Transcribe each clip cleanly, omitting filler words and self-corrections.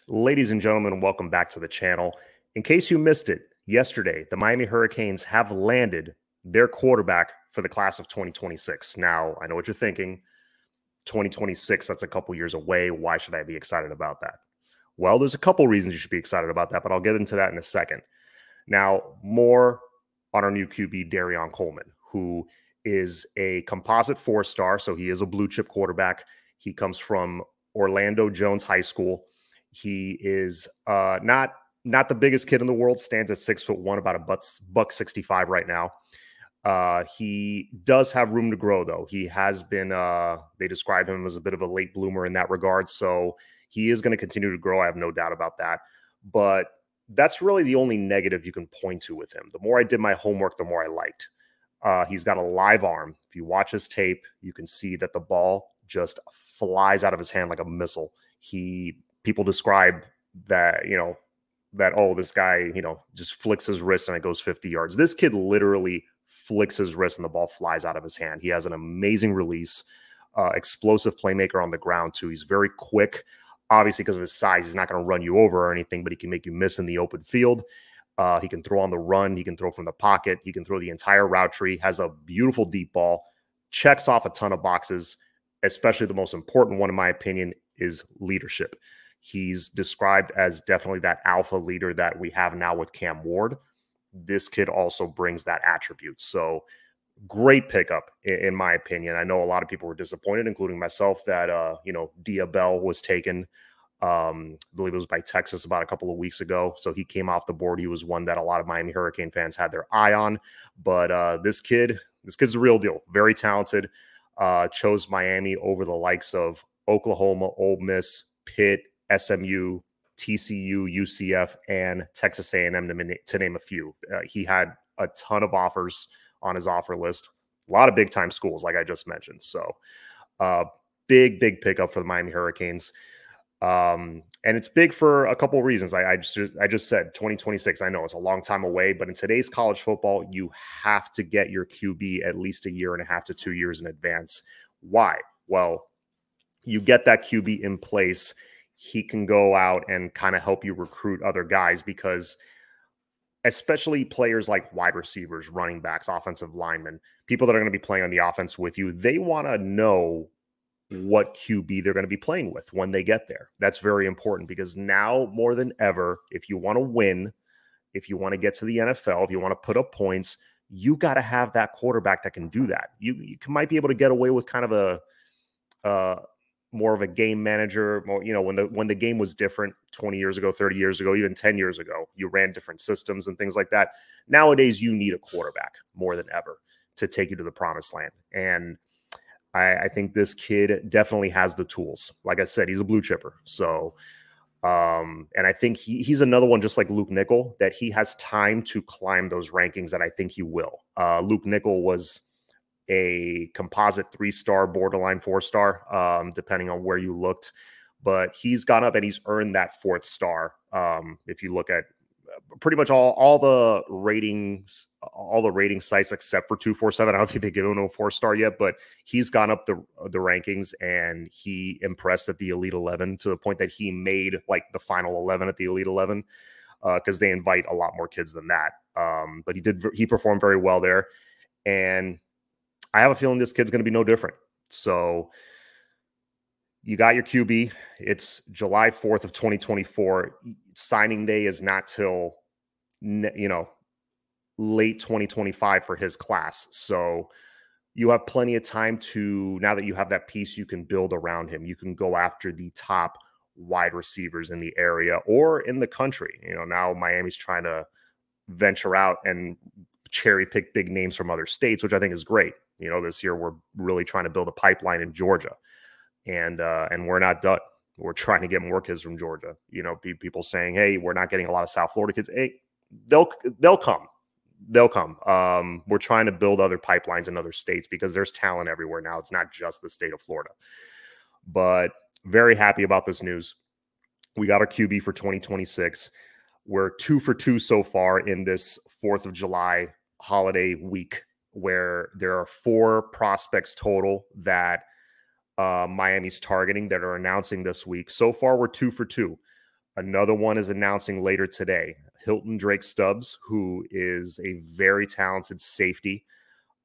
Ladies and gentlemen, welcome back to the channel. In case you missed it, yesterday, the Miami Hurricanes have landed their quarterback for the class of 2026. Now, I know what you're thinking. 2026, that's a couple years away. Why should I be excited about that? Well, there's a couple reasons you should be excited about that, but I'll get into that in a second. Now, more on our new QB, Dereon Coleman, who is a composite four-star, so he is a blue-chip quarterback. He comes from Orlando Jones High School. He is not the biggest kid in the world, stands at 6'1", about a buck 65 right now. He does have room to grow, though. He has been, they describe him as a bit of a late bloomer in that regard. So he is going to continue to grow. I have no doubt about that. But that's really the only negative you can point to with him. The more I did my homework, the more I liked. He's got a live arm. If you watch his tape, you can see that the ball just flies out of his hand like a missile. People describe that, oh, this guy, just flicks his wrist and it goes 50 yards. This kid literally flicks his wrist and the ball flies out of his hand. He has an amazing release, explosive playmaker on the ground too. He's very quick. Obviously, because of his size, he's not going to run you over or anything, but he can make you miss in the open field. He can throw on the run. He can throw from the pocket. He can throw the entire route tree. Has a beautiful deep ball. Checks off a ton of boxes, especially the most important one, in my opinion, is leadership. He's described as definitely that alpha leader that we have now with Cam Ward. This kid also brings that attribute. So great pickup, in my opinion. I know a lot of people were disappointed, including myself, that, Dia Bell was taken. I believe it was by Texas about a couple of weeks ago. So he came off the board. He was one that a lot of Miami Hurricane fans had their eye on. But this kid's the real deal. Very talented. Chose Miami over the likes of Oklahoma, Ole Miss, Pitt, SMU, TCU, UCF, and Texas A&M, to name a few. He had a ton of offers on his offer list. A lot of big-time schools, like I just mentioned. So big pickup for the Miami Hurricanes. And it's big for a couple of reasons. I just said 2026. I know it's a long time away, but in today's college football, you have to get your QB at least 1.5 to 2 years in advance. Why? Well, you get that QB in place, he can go out and kind of help you recruit other guys, because especially players like wide receivers, running backs, offensive linemen, people that are going to be playing on the offense with you, they want to know what QB they're going to be playing with when they get there. That's very important, because now more than ever, if you want to win, if you want to get to the NFL, if you want to put up points, you got to have that quarterback that can do that. You might be able to get away with kind of a more of a game manager, when the game was different 20 years ago, 30 years ago, even 10 years ago, you ran different systems and things like that. Nowadays, you need a quarterback more than ever to take you to the promised land. And I think this kid definitely has the tools. Like I said, he's a blue chipper. So, and I think he's another one, just like Luke Nickel, that he has time to climb those rankings, that I think he will. Luke Nickel was a composite 3-star, borderline 4-star, depending on where you looked. But he's gone up and he's earned that 4th star. If you look at pretty much all the ratings, all the rating sites except for 247, I don't think they give him a 4-star yet, but he's gone up the rankings, and he impressed at the Elite 11 to the point that he made like the final 11 at the Elite 11, because they invite a lot more kids than that. But he performed very well there, and I have a feeling this kid's going to be no different. So you got your QB. It's July 4th of 2024. Signing day is not till, late 2025 for his class. So you have plenty of time to, now that you have that piece, you can build around him. You can go after the top wide receivers in the area or in the country. Now Miami's trying to venture out and cherry pick big names from other states, which I think is great. This year we're really trying to build a pipeline in Georgia, and we're not done. We're trying to get more kids from Georgia. People saying, "Hey, we're not getting a lot of South Florida kids." Hey, they'll come. They'll come. We're trying to build other pipelines in other states, because there's talent everywhere now. It's not just the state of Florida. But very happy about this news. We got our QB for 2026. We're 2 for 2 so far in this 4th of July holiday week, where there are 4 prospects total that Miami's targeting that are announcing this week. So far, we're 2 for 2. Another one is announcing later today. Hilton Drake Stubbs, who is a very talented safety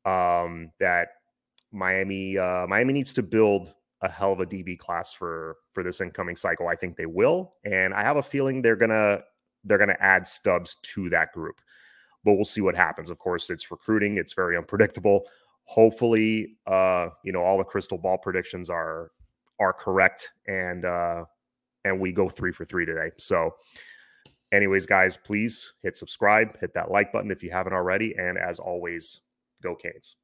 that Miami needs to build a hell of a DB class for this incoming cycle. I think they will, and I have a feeling they're gonna add Stubbs to that group. But we'll see what happens. Of course, it's recruiting; it's very unpredictable. Hopefully, all the crystal ball predictions are correct, and we go 3 for 3 today. So, anyways, guys, please hit subscribe, hit that like button if you haven't already, and as always, go Canes.